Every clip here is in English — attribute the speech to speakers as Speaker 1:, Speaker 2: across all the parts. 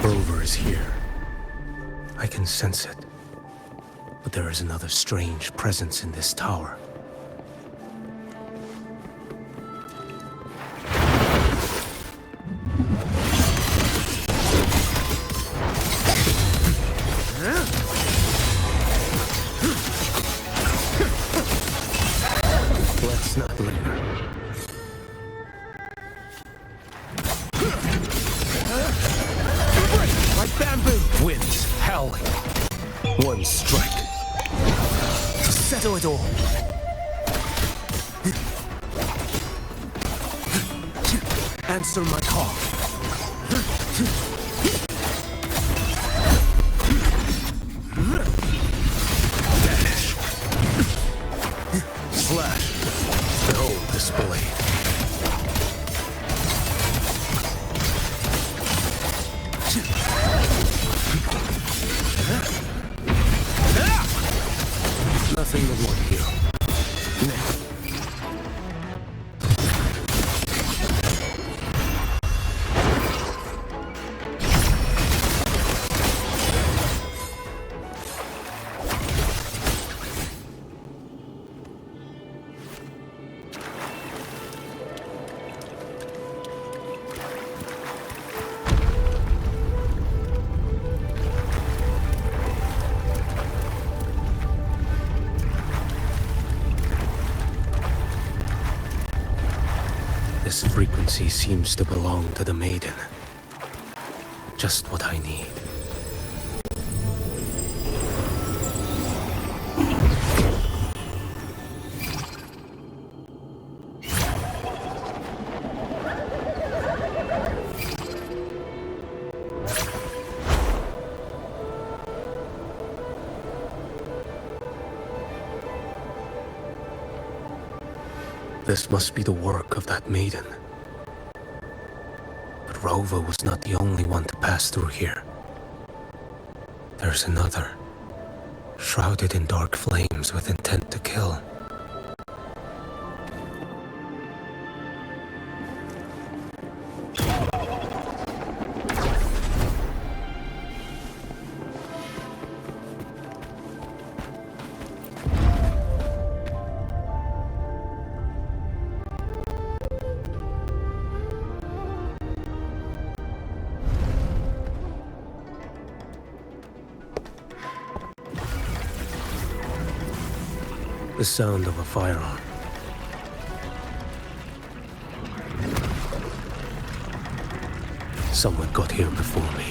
Speaker 1: Rover is here. I can sense it. But there is another strange presence in this tower. Let's not linger. Like bamboo! Winds howling. One strike. To settle it all. Answer my call. Vanish. Slash. Behold this blade. Nothing but one hero. Now. This frequency seems to belong to the maiden. Just what I need. This must be the work of that maiden. But Rova was not the only one to pass through here. There's another, shrouded in dark flames with intent to kill. The sound of a firearm. Someone got here before me.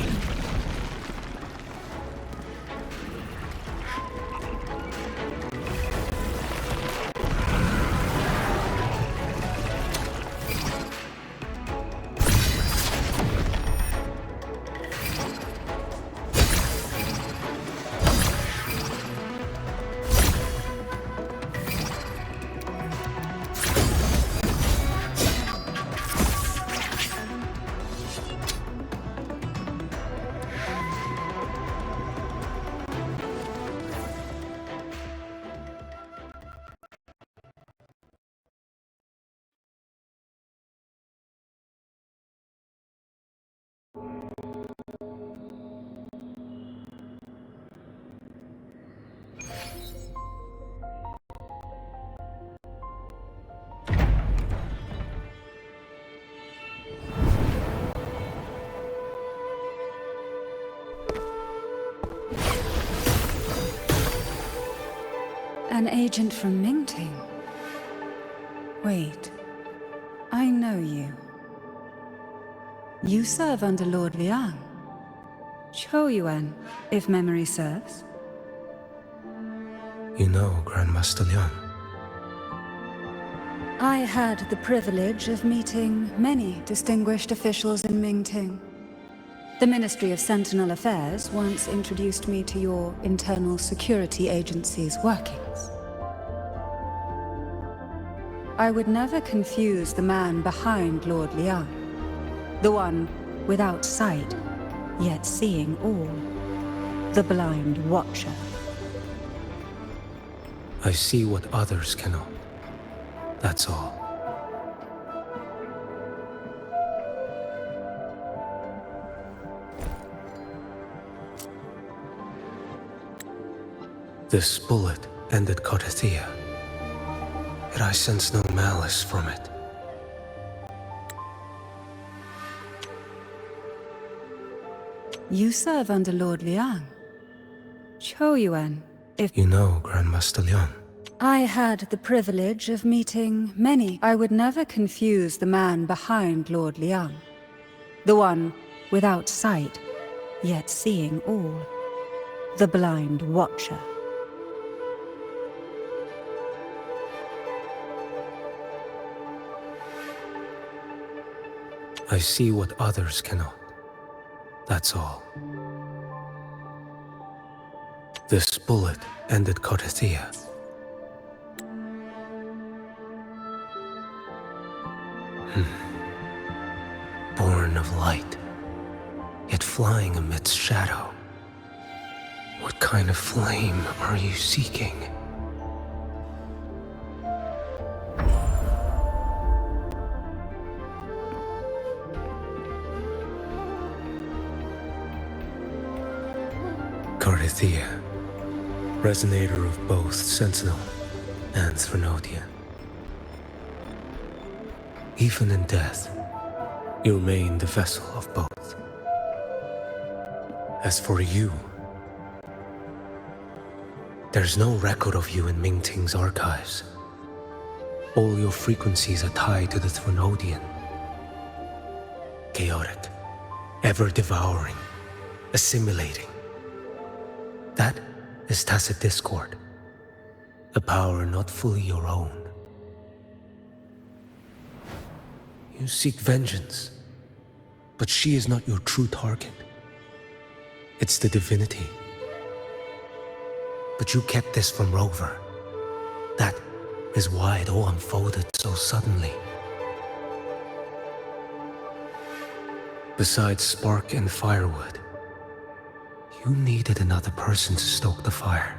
Speaker 2: An agent from Mingting? Wait, I know you. You serve under Lord Liang. Choyuan, if memory serves.
Speaker 1: You know Grandmaster Liang.
Speaker 2: I had the privilege of meeting many distinguished officials in Mingting. The Ministry of Sentinel Affairs once introduced me to your internal security agency's workings. I would never confuse the man behind Lord Liang, the one without sight, yet seeing all, the blind watcher.
Speaker 1: I see what others cannot. That's all. This bullet ended Carthia, yet I sense no malice from it.
Speaker 2: You serve under Lord Liang. Chou Yuan, if
Speaker 1: You know Grandmaster Liang.
Speaker 2: I had the privilege of meeting many. I would never confuse the man behind Lord Liang. The one without sight, yet seeing all. The blind watcher.
Speaker 1: I see what others cannot. That's all. This bullet ended Carthia. Born of light, yet flying amidst shadow. What kind of flame are you seeking? Carthia, resonator of both Sentinel and Threnodian. Even in death, you remain the vessel of both. As for you, there's no record of you in Mingting's archives. All your frequencies are tied to the Threnodian. Chaotic, ever-devouring, assimilating. That is tacit discord, a power not fully your own. You seek vengeance, but she is not your true target. It's the divinity. But you kept this from Rover. That is why it all unfolded so suddenly. Besides spark and firewood, you needed another person to stoke the fire.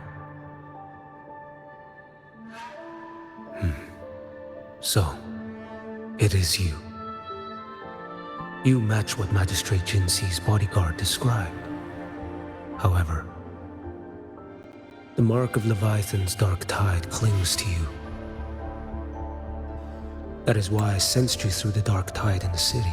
Speaker 1: So, it is you. You match what Magistrate Jinxi's bodyguard described. However, the mark of Leviathan's dark tide clings to you. That is why I sensed you through the dark tide in the city.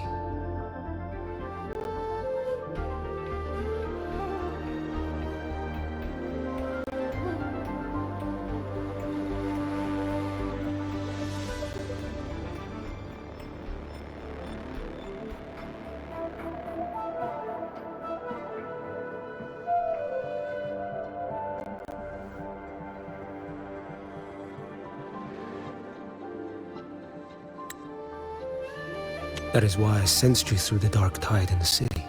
Speaker 1: That is why I sensed you through the dark tide in the city.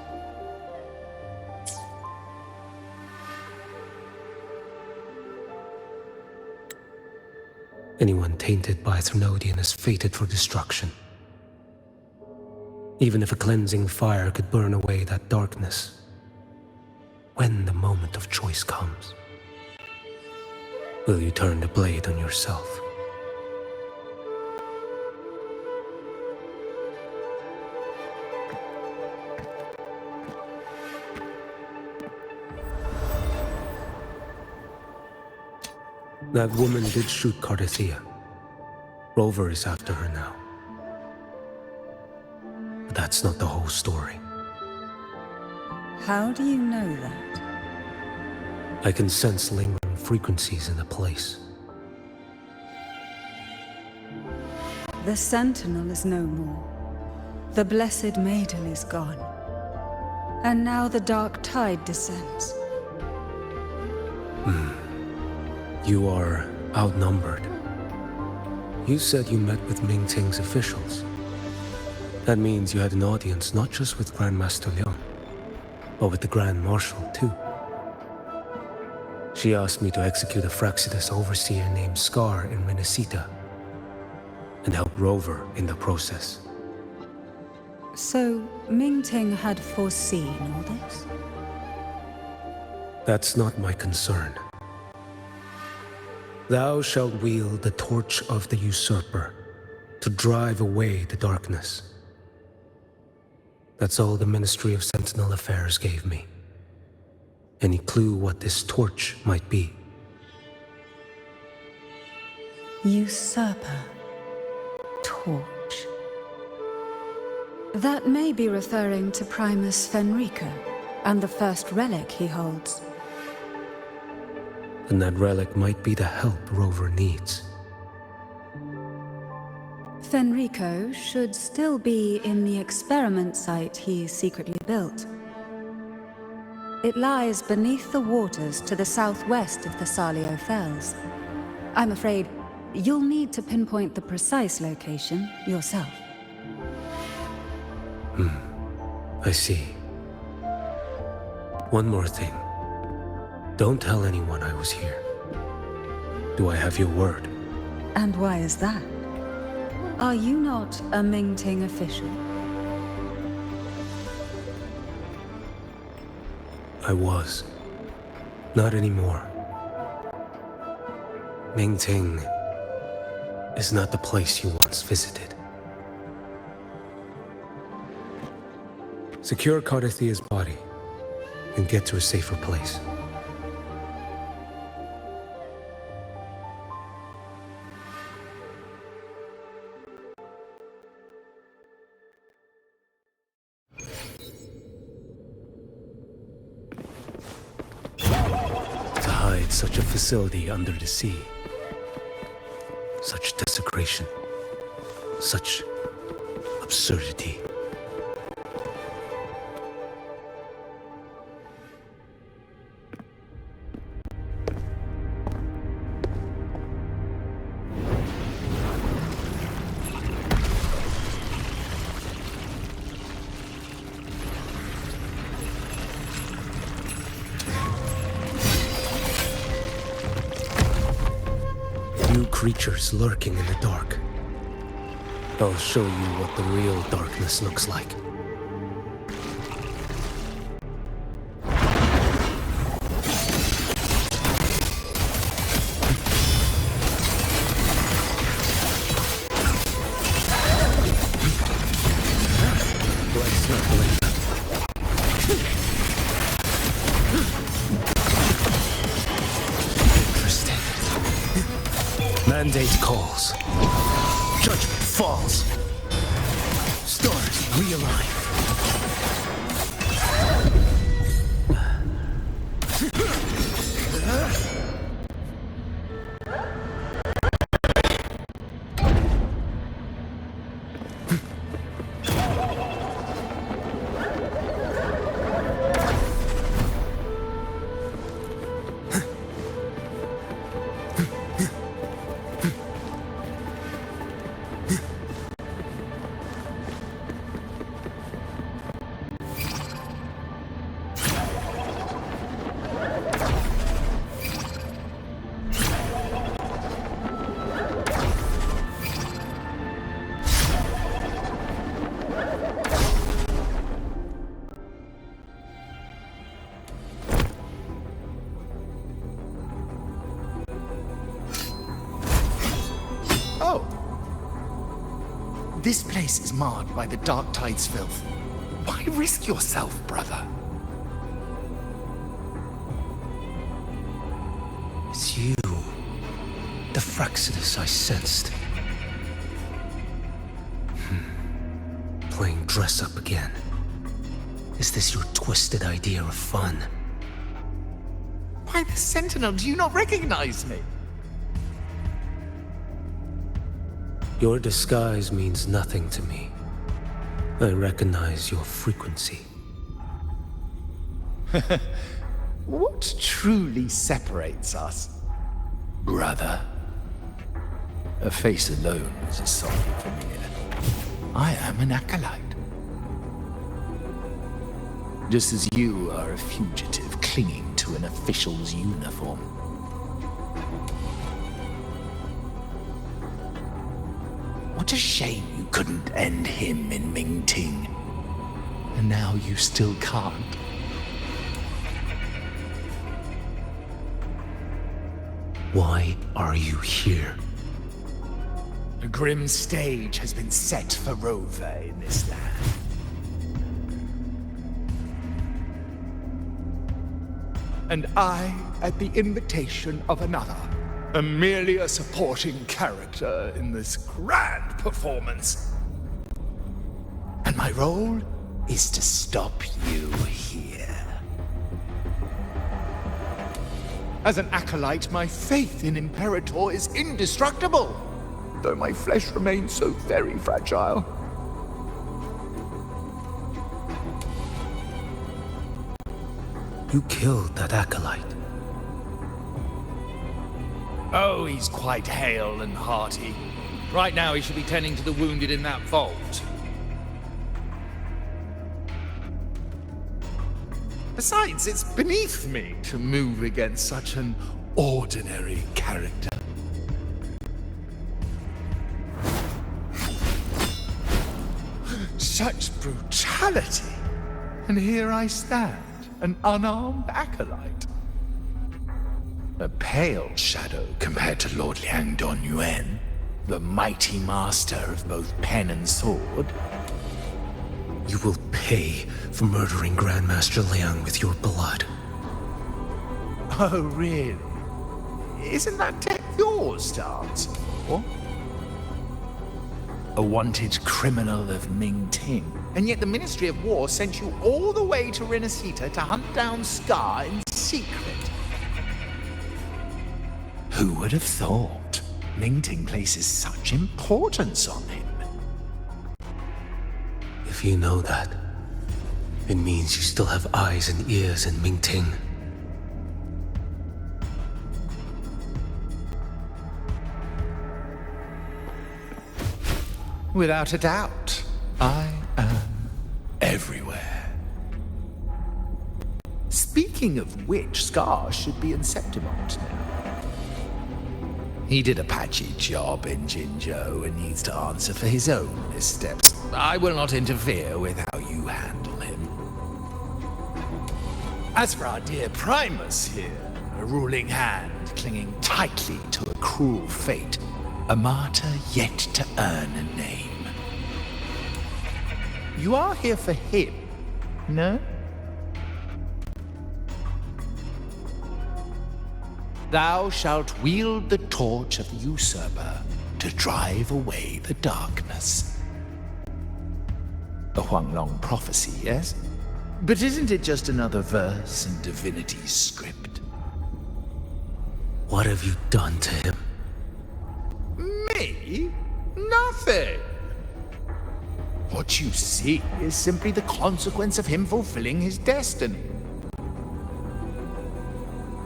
Speaker 1: Anyone tainted by Threnodian is fated for destruction. Even if a cleansing fire could burn away that darkness, when the moment of choice comes, will you turn the blade on yourself? That woman did shoot Carthia. Rover is after her now. But that's not the whole story.
Speaker 2: How do you know that?
Speaker 1: I can sense lingering frequencies in the place.
Speaker 2: The Sentinel is no more. The Blessed Maiden is gone. And now the dark tide descends.
Speaker 1: You are outnumbered. You said you met with Mingting's officials. That means you had an audience not just with Grandmaster Liang, but with the Grand Marshal too. She asked me to execute a Fraxidus overseer named Scar in Renacita, and help Rover in the process.
Speaker 2: So, Mingting had foreseen all this?
Speaker 1: That's not my concern. Thou shalt wield the torch of the usurper to drive away the darkness. That's all the Ministry of Sentinel Affairs gave me. Any clue what this torch might be?
Speaker 2: Usurper. Torch. That may be referring to Primus Fenrico and the first relic he holds.
Speaker 1: And that relic might be the help Rover needs.
Speaker 2: Fenrico should still be in the experiment site he secretly built. It lies beneath the waters to the southwest of the Salio Fells. I'm afraid you'll need to pinpoint the precise location yourself.
Speaker 1: I see. One more thing. Don't tell anyone I was here. Do I have your word?
Speaker 2: And why is that? Are you not a Mingting official?
Speaker 1: I was. Not anymore. Mingting is not the place you once visited. Secure Cardathia's body and get to a safer place. To hide such a facility under the sea. Such desecration. Such absurdity. New creatures lurking in the dark. I'll show you what the real darkness looks like. Blood circling. Mandate calls. Judgment falls. Stars realign.
Speaker 3: This place is marred by the Dark Tide's filth. Why risk yourself, brother?
Speaker 1: It's you. The Fraxidus I sensed. Playing dress up again. Is this your twisted idea of fun?
Speaker 3: Why the Sentinel? Do you not recognize me?
Speaker 1: Your disguise means nothing to me. I recognize your frequency.
Speaker 3: What truly separates us? Brother. A face alone is a sign for me. I am an acolyte. Just as you are a fugitive clinging to an official's uniform. What a shame you couldn't end him in Mingting. And now you still can't.
Speaker 1: Why are you here?
Speaker 3: A grim stage has been set for Rover in this land. And I, at the invitation of another, am merely a supporting character in this grand performance. And my role is to stop you here. As an acolyte, my faith in Imperator is indestructible, though my flesh remains so very fragile.
Speaker 1: You killed that acolyte.
Speaker 3: Oh, he's quite hale and hearty. Right now he should be tending to the wounded in that vault. Besides, it's beneath me to move against such an ordinary character. Such brutality! And here I stand, an unarmed acolyte. A pale shadow compared to Lord Liang Donyuan, the mighty master of both pen and sword.
Speaker 1: You will pay for murdering Grandmaster Liang with your blood.
Speaker 3: Oh, really? Isn't that tech yours to answer for? A wanted criminal of Ming Ting, and yet the Ministry of War sent you all the way to Renacita to hunt down Scar in secret. Who would have thought Ming Ting places such importance on him?
Speaker 1: If you know that, it means you still have eyes and ears in Mingting.
Speaker 3: Without a doubt, I am everywhere. Speaking of which, Scar should be in Septimont now. He did a patchy job in Jinzhou and needs to answer for his own missteps. I will not interfere with how you handle him. As for our dear Primus here, a ruling hand clinging tightly to a cruel fate, a martyr yet to earn a name. You are here for him, no? Thou shalt wield the torch of the usurper to drive away the darkness. A Huanglong prophecy, yes? But isn't it just another verse in Divinity's script?
Speaker 1: What have you done to him?
Speaker 3: Me? Nothing! What you see is simply the consequence of him fulfilling his destiny.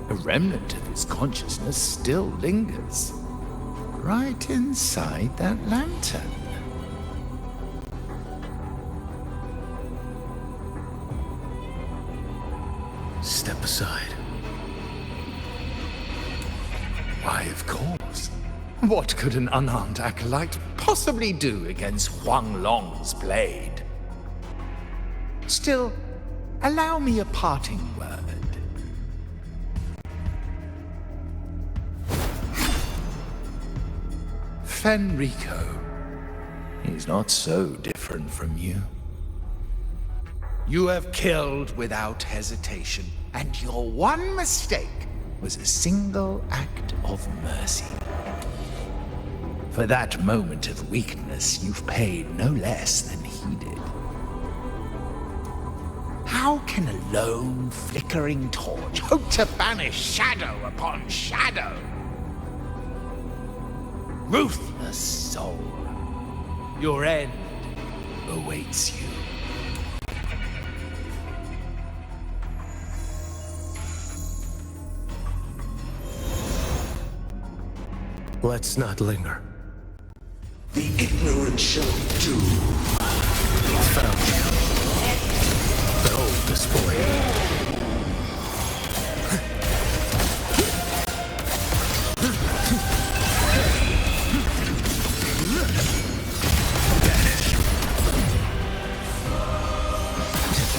Speaker 3: A remnant of his consciousness still lingers, right inside that lantern.
Speaker 1: Step aside.
Speaker 3: Why, of course. What could an unarmed acolyte possibly do against Huanglong's blade? Still, allow me a parting word. Fenrico, he's not so different from you. You have killed without hesitation, and your one mistake was a single act of mercy. For that moment of weakness, you've paid no less than he did. How can a lone, flickering torch hope to banish shadow upon shadow? Ruthless soul, your end awaits you.
Speaker 1: Let's not linger.
Speaker 4: The ignorant shall do.
Speaker 1: Found you. Behold this boy.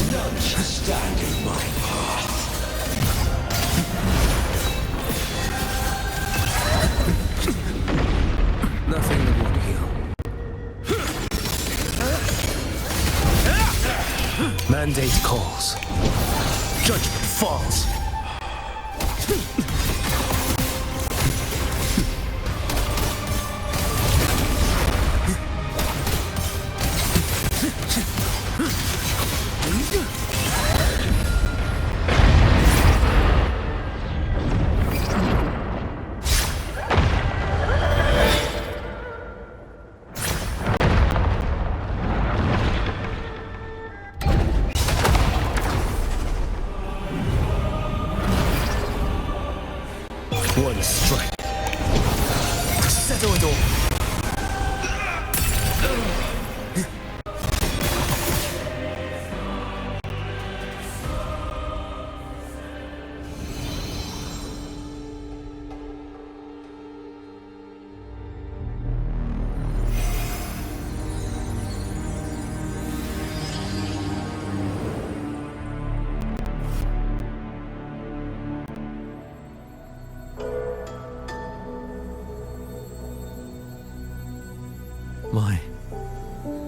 Speaker 4: None shall stand in my path.
Speaker 1: Nothing that won't heal. Mandate calls. Judgment falls.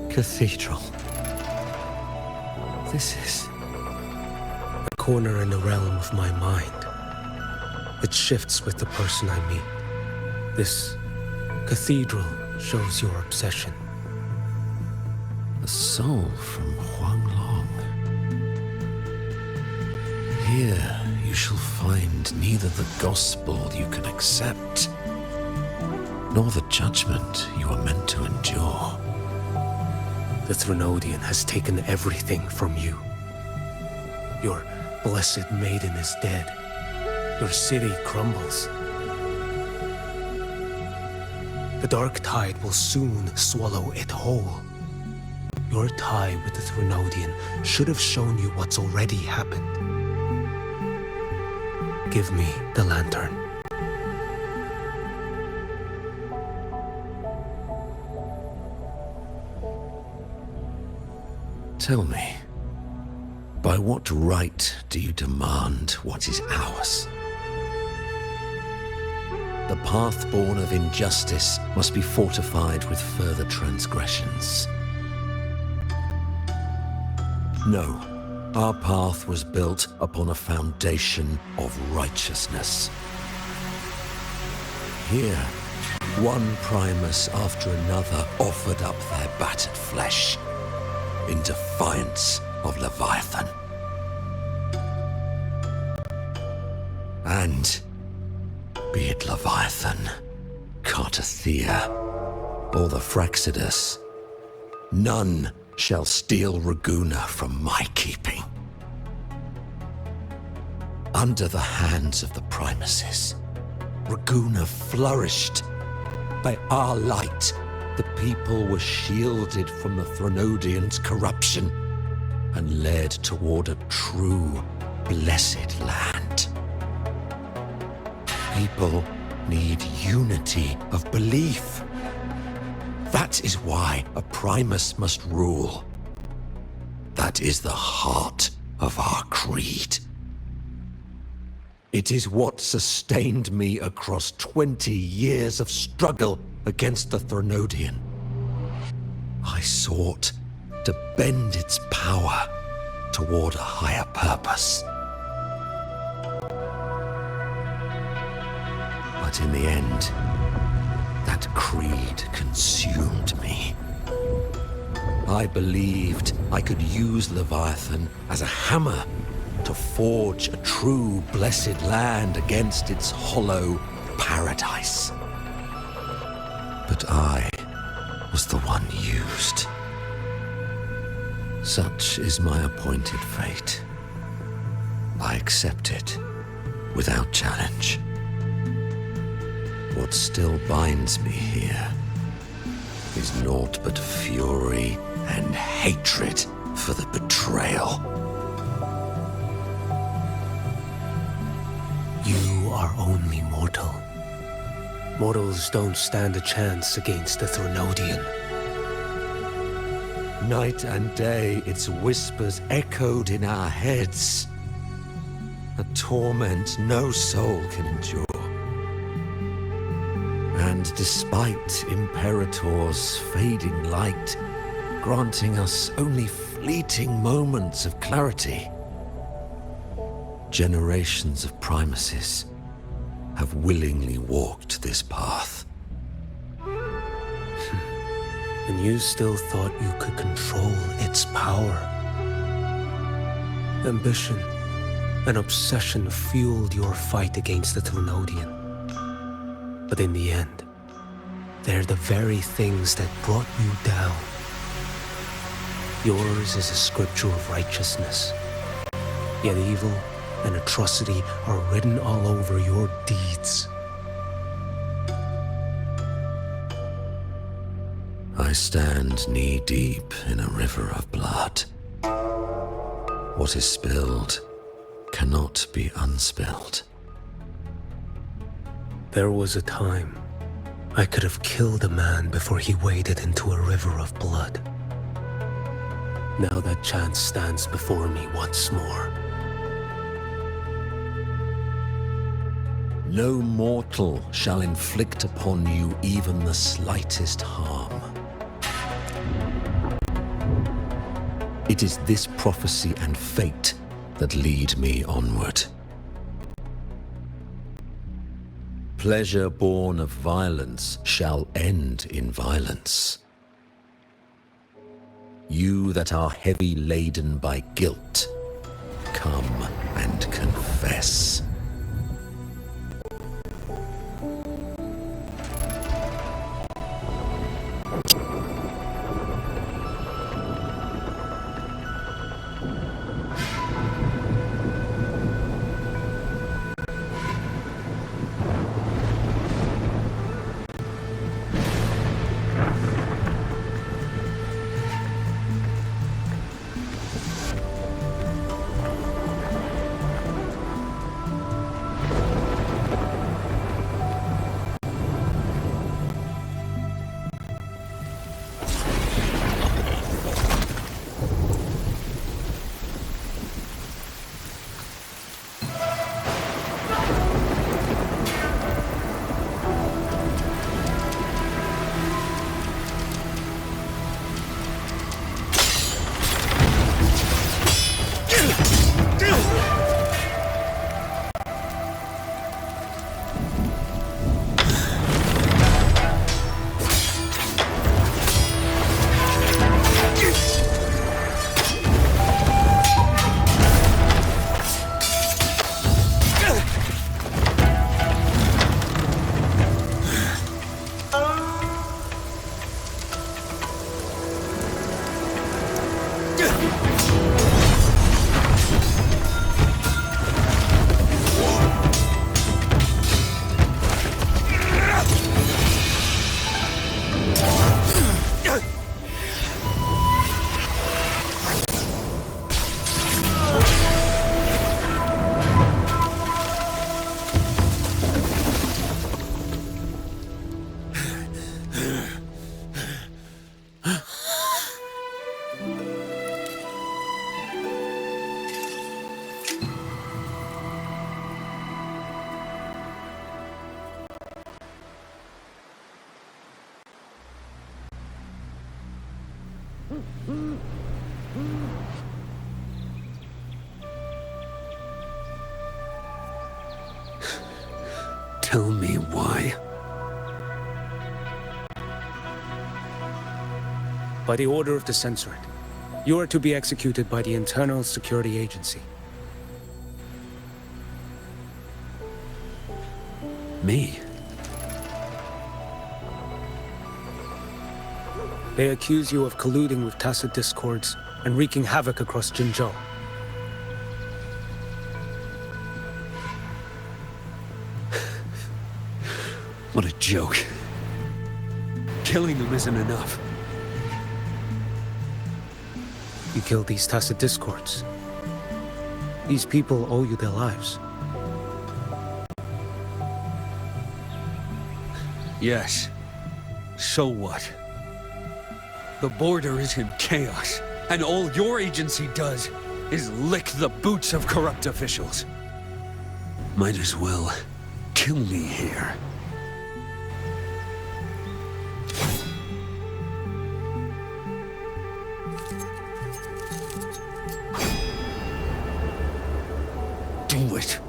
Speaker 5: cathedral. This is...
Speaker 1: A corner in the realm of my mind. It shifts with the person I meet. This cathedral shows your obsession.
Speaker 5: a soul from Huanglong. Here you shall find neither the gospel you can accept, nor the judgment you are meant to endure.
Speaker 1: The Threnodian has taken everything from you. Your blessed maiden is dead. Your city crumbles. The dark tide will soon swallow it whole. Your tie with the Threnodian should have shown you what's already happened. Give me the lantern.
Speaker 5: Tell me, by what right do you demand what is ours? The path born of injustice must be fortified with further transgressions. No, our path was built upon a foundation of righteousness. Here, one Primus after another offered up their battered flesh in defiance of Leviathan. And be it Leviathan, Cartathea, or the Fraxidus, none shall steal Raguna from my keeping. Under the hands of the Primuses, Raguna flourished. By our light, the people were shielded from the Threnodians' corruption and led toward a true, blessed land. People need unity of belief. That is why a Primus must rule. That is the heart of our creed. It is what sustained me across 20 years of struggle against the Threnodian. I sought to bend its power toward a higher purpose. But in the end, that creed consumed me. I believed I could use Leviathan as a hammer to forge a true blessed land against its hollow paradise. But I was the one used. Such is my appointed fate. I accept it without challenge. What still binds me here is naught but fury and hatred for the betrayal.
Speaker 1: You are only mortal. Mortals don't stand a chance against the Threnodian.
Speaker 5: Night and day, its whispers echoed in our heads. A torment no soul can endure. And despite Imperator's fading light, granting us only fleeting moments of clarity, generations of Primuses have willingly walked this path.
Speaker 1: And you still thought you could control its power. Ambition and obsession fueled your fight against the Threnodian. But in the end, they're the very things that brought you down. Yours is a scripture of righteousness, yet evil and atrocity are written all over your deeds.
Speaker 5: I stand knee-deep in a river of blood. What is spilled cannot be unspilled.
Speaker 1: There was a time I could have killed a man before he waded into a river of blood. Now that chance stands before me once more.
Speaker 5: No mortal shall inflict upon you even the slightest harm. It is this prophecy and fate that lead me onward. Pleasure born of violence shall end in violence. You that are heavy laden by guilt, come and confess.
Speaker 1: Tell me why. By the order of the Censorate, you are to be executed by the Internal Security Agency.
Speaker 5: Me?
Speaker 1: They accuse you of colluding with tacit discords and wreaking havoc across Jinzhou.
Speaker 6: What a joke. Killing them isn't enough.
Speaker 1: You killed these tacit discords. These people owe you their lives.
Speaker 6: Yes. So what? The border is in chaos, and all your agency does is lick the boots of corrupt officials. Might as well kill me here. Do it.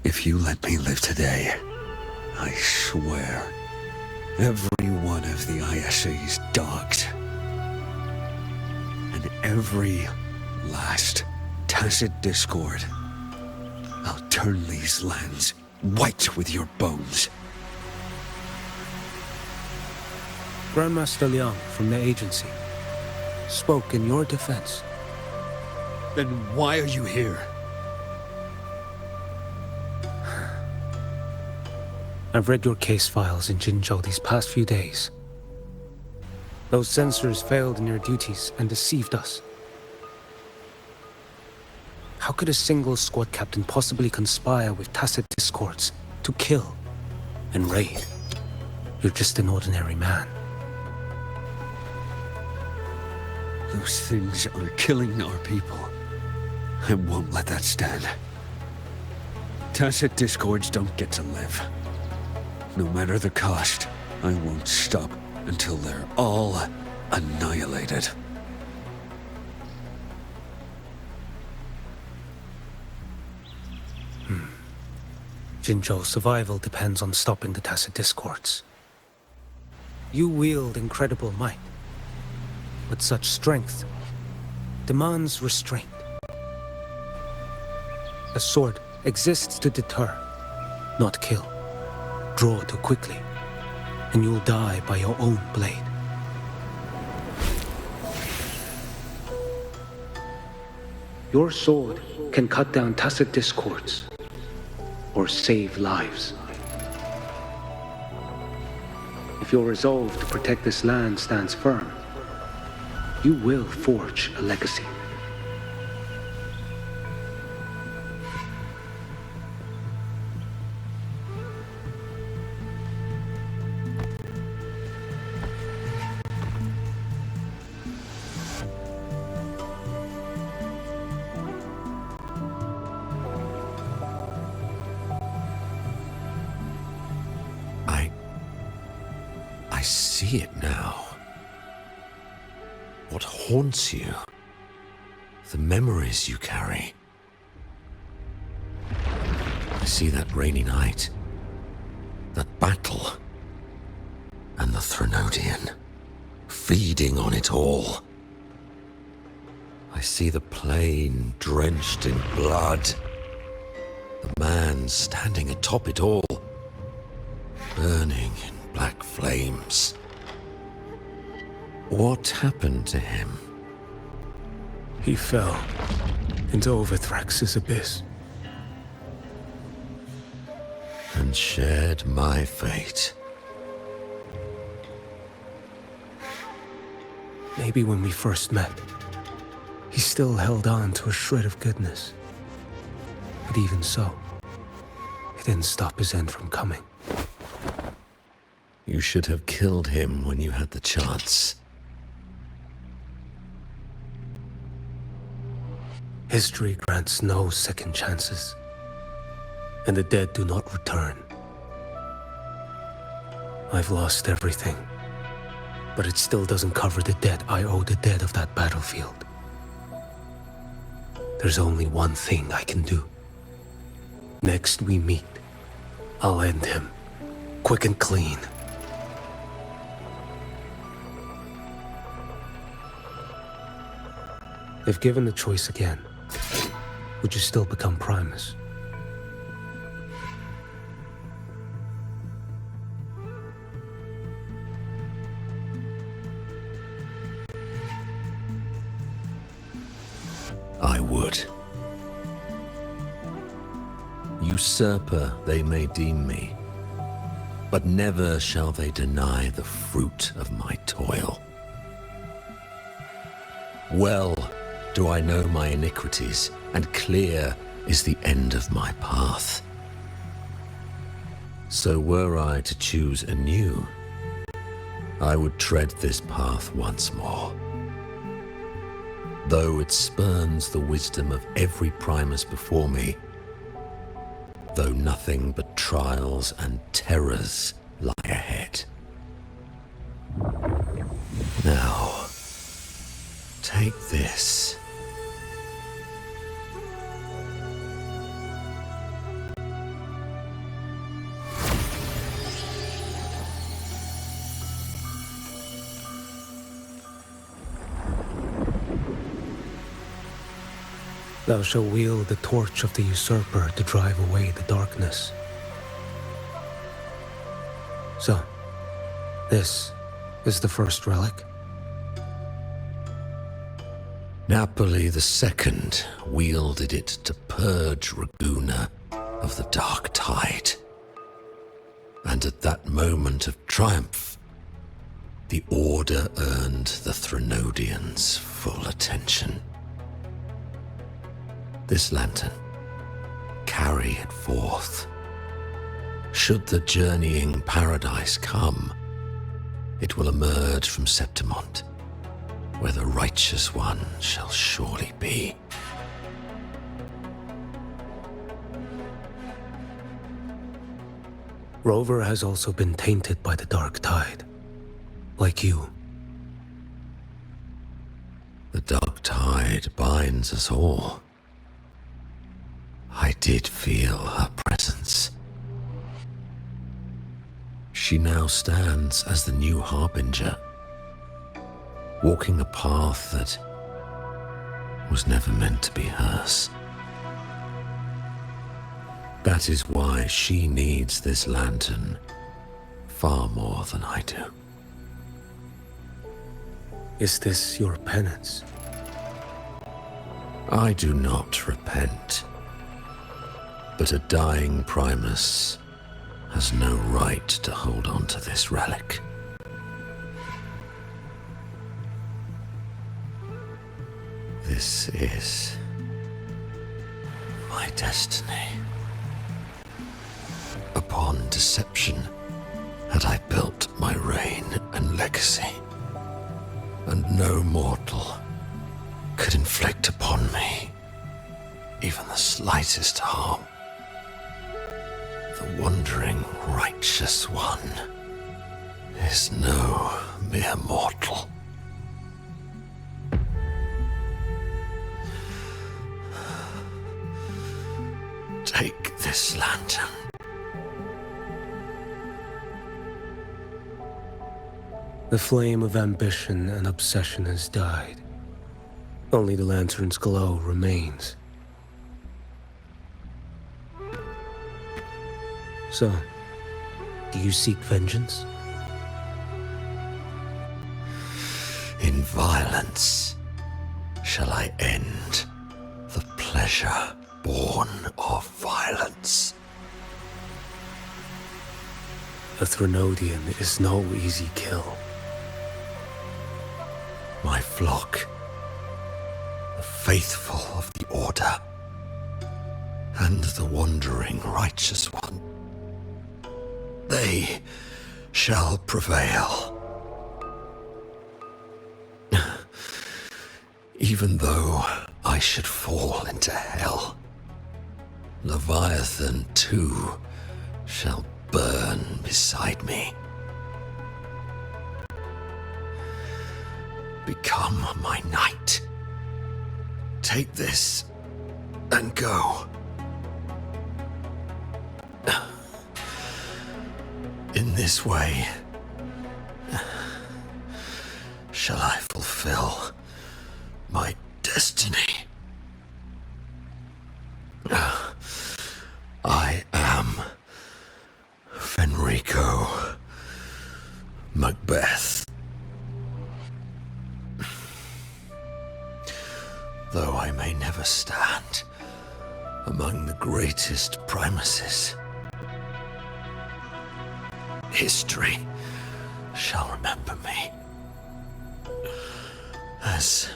Speaker 6: If you let me live today, I swear, every one of the ISA's dogs, and every last tacit discord, I'll turn these lands white with your bones.
Speaker 1: Grandmaster Liang from the agency spoke in your defense.
Speaker 6: Then why are you here?
Speaker 1: I've read your case files in Jinzhou these past few days. Those censors failed in their duties and deceived us. How could a single squad captain possibly conspire with tacit discords to kill and raid? You're just an ordinary man.
Speaker 6: Those things are killing our people. I won't let that stand. Tacit discords don't get to live. No matter the cost, I won't stop until they're all annihilated.
Speaker 1: Jinzhou's survival depends on stopping the tacit discords. You wield incredible might, but such strength demands restraint. A sword exists to deter, not kill. Draw too quickly, and you'll die by your own blade. Your sword can cut down tacit discords, or save lives. If your resolve to protect this land stands firm, you will forge a legacy.
Speaker 5: I see it now. What haunts you? The memories you carry. I see that rainy night, that battle, and the Threnodian, feeding on it all. I see the plain drenched in blood, the man standing atop it all, burning in black flames. What happened to him?
Speaker 1: He fell into Overthrax's abyss.
Speaker 5: And shared my fate.
Speaker 1: Maybe when we first met, he still held on to a shred of goodness. But even so, it didn't stop his end from coming.
Speaker 5: You should have killed him when you had the chance.
Speaker 1: History grants no second chances, and the dead do not return. I've lost everything, but it still doesn't cover the debt I owe the dead of that battlefield. There's only one thing I can do. Next we meet, I'll end him, quick and clean. If given the choice again, would you still become Primus?
Speaker 5: I would. Usurper they may deem me, but never shall they deny the fruit of my toil. Well do I know my iniquities, and clear is the end of my path. So were I to choose anew, I would tread this path once more. Though it spurns the wisdom of every Primus before me, though nothing but trials and terrors lie ahead. Now, take this.
Speaker 1: Thou shalt wield the torch of the usurper to drive away the darkness. So, this is the first relic.
Speaker 5: Napoli II wielded it to purge Raguna of the dark tide. And at that moment of triumph, the Order earned the Threnodians' full attention. This lantern, carry it forth. Should the journeying paradise come, it will emerge from Septimont, where the righteous one shall surely be.
Speaker 1: Rover has also been tainted by the dark tide. Like you.
Speaker 5: The dark tide binds us all. I did feel her presence. She now stands as the new harbinger, walking a path that was never meant to be hers. That is why she needs this lantern far more than I do.
Speaker 1: Is this your penance?
Speaker 5: I do not repent, but a dying Primus has no right to hold on to this relic. This is my destiny. Upon deception had I built my reign and legacy, and no mortal could inflict upon me even the slightest harm. The wandering righteous one is no mere mortal. Take this lantern.
Speaker 1: The flame of ambition and obsession has died. Only the lantern's glow remains. So, do you seek vengeance?
Speaker 5: In violence shall I end the pleasure born of violence.
Speaker 1: A Threnodian is no easy kill.
Speaker 5: My flock, the faithful of the Order, and the wandering righteous one, they shall prevail. Even though I should fall into hell, Leviathan too shall burn beside me. Become my knight. Take this and go. In this way, shall I fulfill my destiny. I am Fenrico Macbeth. Though I may never stand among the greatest Primuses, history shall remember me as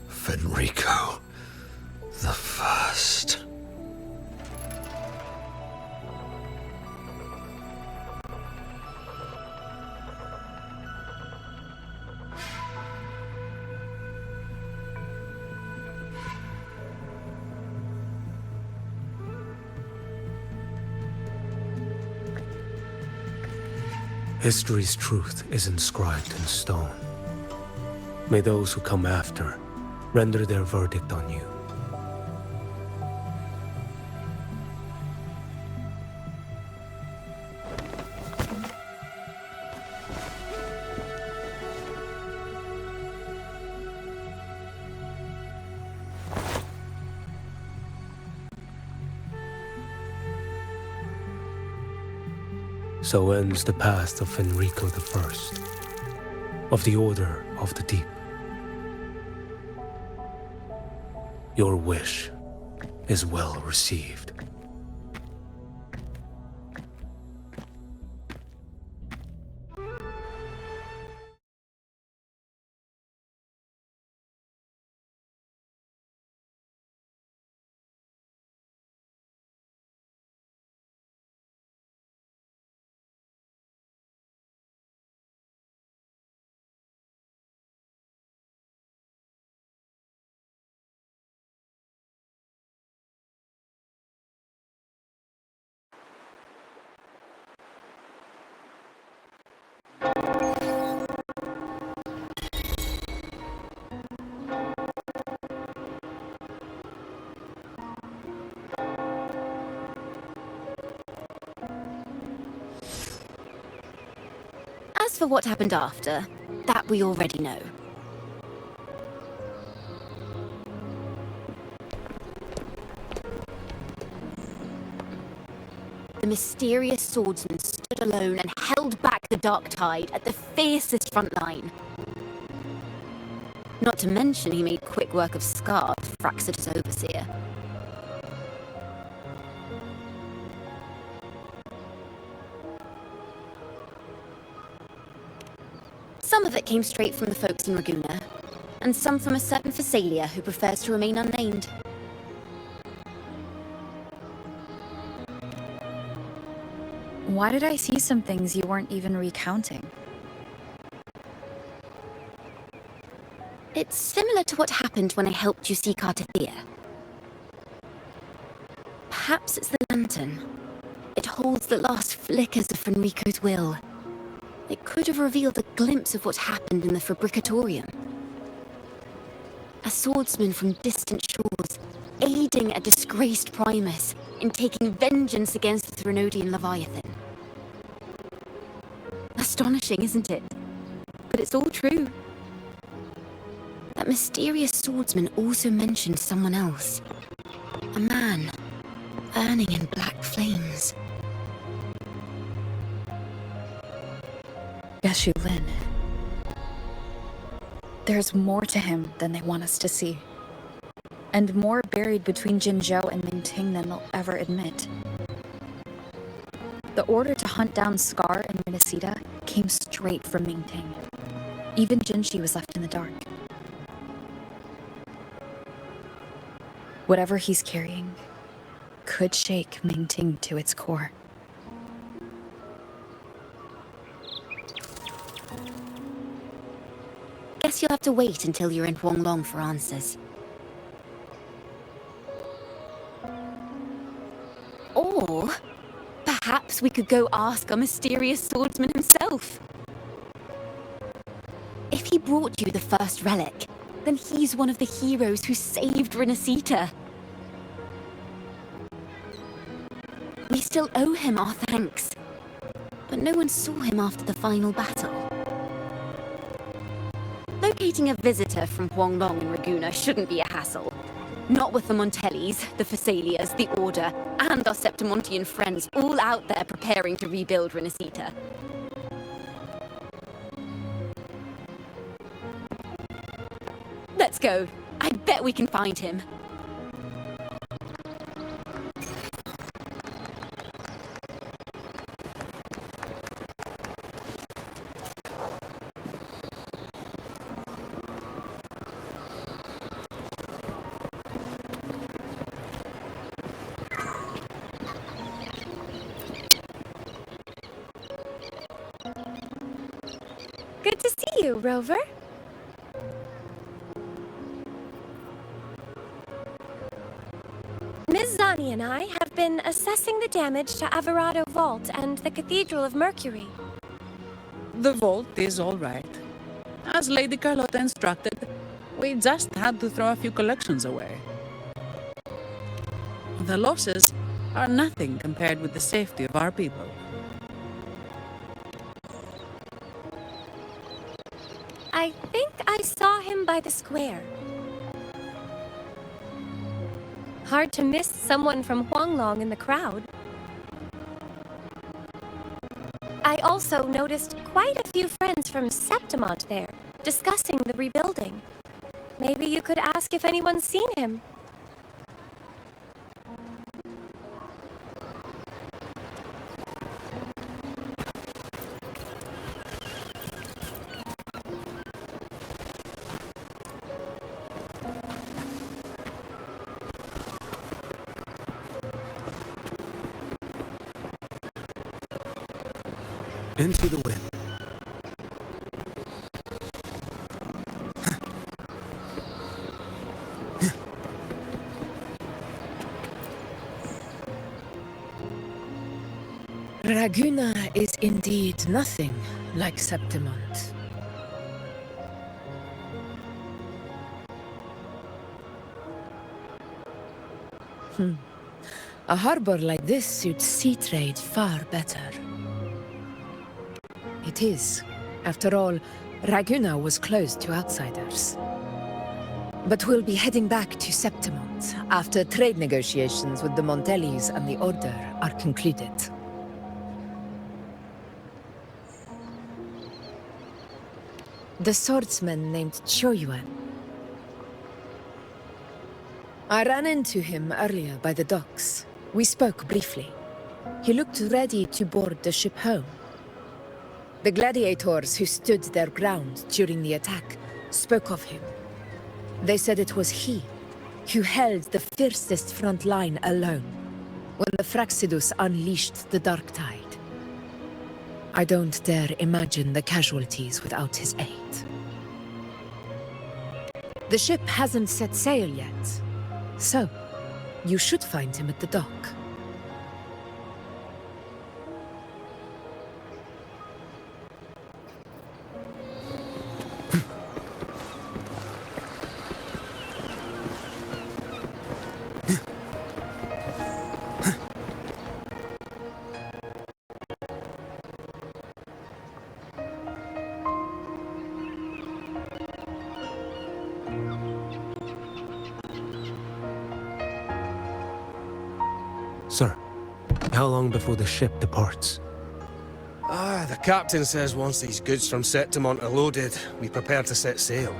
Speaker 5: Fenrico the First.
Speaker 1: History's truth is inscribed in stone. May those who come after render their verdict on you. So ends the past of Fenrico I, of the Order of the Deep. Your wish is well received.
Speaker 7: As for what happened after, that we already know. The mysterious swordsman stood alone and held back the dark tide at the fiercest front line. Not to mention he made quick work of Scar, Fraxita's overseer. Some of it came straight from the folks in Raguna, and some from a certain Phasalia who prefers to remain unnamed.
Speaker 8: Why did I see some things you weren't even recounting?
Speaker 7: It's similar to what happened when I helped you seek Artethea. Perhaps it's the lantern. It holds the last flickers of Fenrico's will. It could have revealed a glimpse of what happened in the Fabricatorium. A swordsman from distant shores, aiding a disgraced Primus in taking vengeance against the Threnodian Leviathan. Astonishing, isn't it? But it's all true. That mysterious swordsman also mentioned someone else. A man, burning in black flames.
Speaker 8: Geshu Lin. There's more to him than they want us to see. And more buried between Jinzhou and Mingting than they'll ever admit. The order to hunt down Scar and Renacita came straight from Mingting. Even Jinshi was left in the dark. Whatever he's carrying could shake Mingting to its core.
Speaker 7: Guess you'll have to wait until you're in Huanglong for answers. Or perhaps we could go ask our mysterious swordsman himself. If he brought you the first relic, then he's one of the heroes who saved Renacita. We still owe him our thanks, but no one saw him after the final battle. Locating a visitor from Huanglong and Raguna shouldn't be a hassle. Not with the Montellis, the Phasalias, the Order, and our Septimontian friends all out there preparing to rebuild Renacita. Let's go. I bet we can find him.
Speaker 9: Good to see you, Rover. Ms. Zani and I have been assessing the damage to Averado Vault and the Cathedral of Mercury.
Speaker 10: The vault is all right. As Lady Carlotta instructed, we just had to throw a few collections away. The losses are nothing compared with the safety of our people.
Speaker 9: I think I saw him by the square. Hard to miss someone from Huanglong in the crowd. I also noticed quite a few friends from Septimont there, discussing the rebuilding. Maybe you could ask if anyone's seen him.
Speaker 1: Into the wind.
Speaker 11: Raguna is indeed nothing like Septimont. A harbor like this suits sea trade far better. It is After all, Raguna was closed to outsiders. But we'll be heading back to Septimont after trade negotiations with the Montellis and the Order are concluded. The swordsman named Choyuan. I ran into him earlier by the docks. We spoke briefly. He looked ready to board the ship home. The gladiators who stood their ground during the attack spoke of him. They said it was he who held the fiercest front line alone when the Fraxidus unleashed the Dark Tide. I don't dare imagine the casualties without his aid. The ship hasn't set sail yet, so you should find him at the dock.
Speaker 1: Sir, how long before the ship departs?
Speaker 12: The captain says once these goods from Septimont are loaded, we prepare to set sail.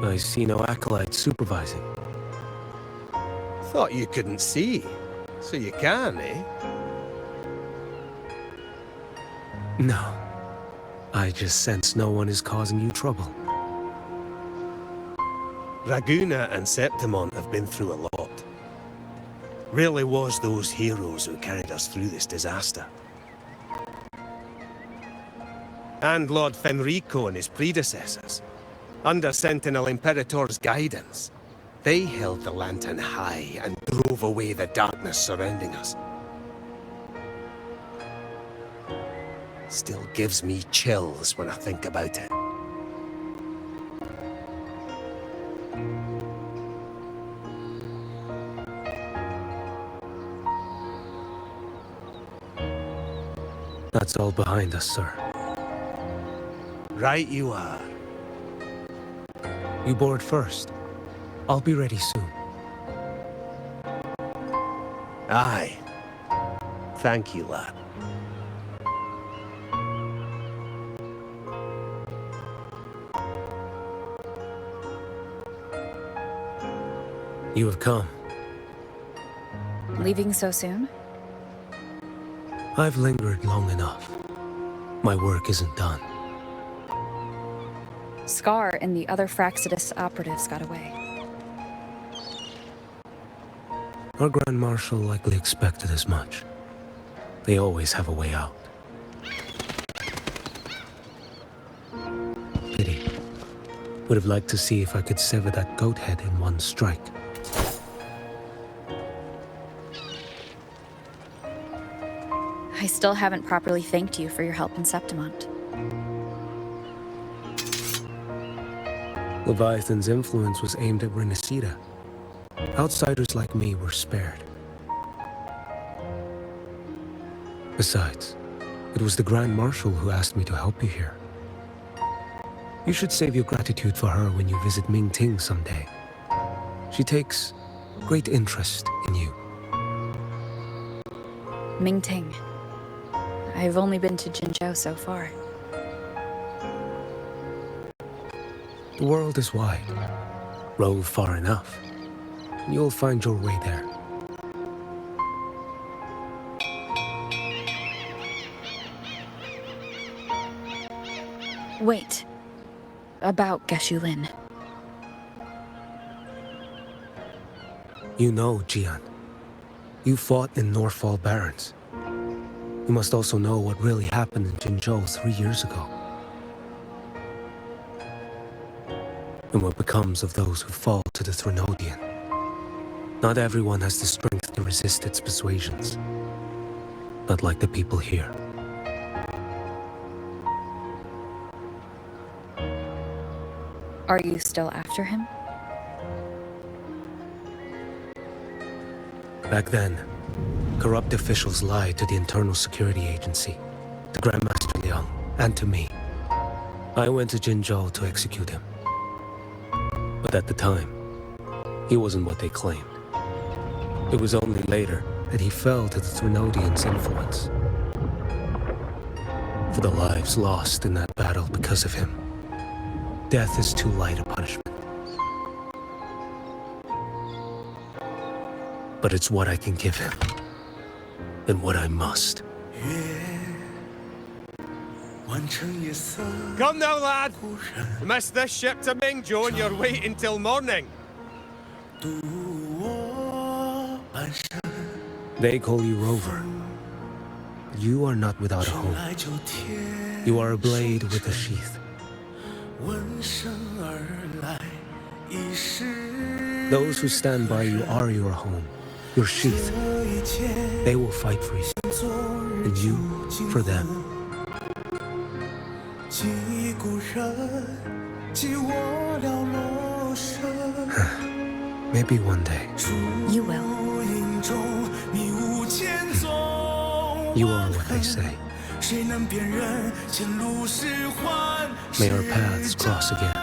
Speaker 1: I see no acolytes supervising.
Speaker 12: Thought you couldn't see. So you can, eh?
Speaker 1: No. I just sense no one is causing you trouble.
Speaker 12: Raguna and Septimont have been through a lot. Really was those heroes who carried us through this disaster. And Lord Fenrico and his predecessors. Under Sentinel Imperator's guidance, they held the lantern high and drove away the darkness surrounding us. Still gives me chills when I think about it.
Speaker 1: That's all behind us, sir.
Speaker 12: Right you are.
Speaker 1: You board first. I'll be ready soon.
Speaker 12: Aye. Thank you, lad.
Speaker 1: You have come.
Speaker 8: Leaving so soon?
Speaker 1: I've lingered long enough. My work isn't done.
Speaker 8: Scar and the other Fraxidus operatives got away.
Speaker 1: Our Grand Marshal likely expected as much. They always have a way out. Pity. Would have liked to see if I could sever that goat head in one strike.
Speaker 8: I still haven't properly thanked you for your help in Septimont.
Speaker 1: Leviathan's influence was aimed at Renacida. Outsiders like me were spared. Besides, it was the Grand Marshal who asked me to help you here. You should save your gratitude for her when you visit Mingting someday. She takes great interest in you.
Speaker 8: Mingting. I've only been to Jinzhou so far.
Speaker 1: The world is wide. Rove far enough, and you'll find your way there.
Speaker 8: Wait. About Geshulin.
Speaker 1: You know, Jian. You fought in Norfall Barrens. You must also know what really happened in Jinzhou 3 years ago. And what becomes of those who fall to the Threnodian. Not everyone has the strength to resist its persuasions. Not like the people here.
Speaker 8: Are you still after him?
Speaker 1: Back then, corrupt officials lied to the Internal Security Agency, to Grandmaster Liang, and to me. I went to Jinzhou to execute him. But at the time, he wasn't what they claimed. It was only later that he fell to the Thrunodians' influence. For the lives lost in that battle because of him, death is too light a punishment. But it's what I can give him, and what I must.
Speaker 12: Come now, lad! You missed this ship to Mingzhou and you're waiting till morning.
Speaker 1: They call you Rover. You are not without a home. You are a blade with a sheath. Those who stand by you are your home, your sheath. They will fight for you, and you for them. Maybe one day.
Speaker 8: You will.
Speaker 1: You are what they say. May our paths cross again.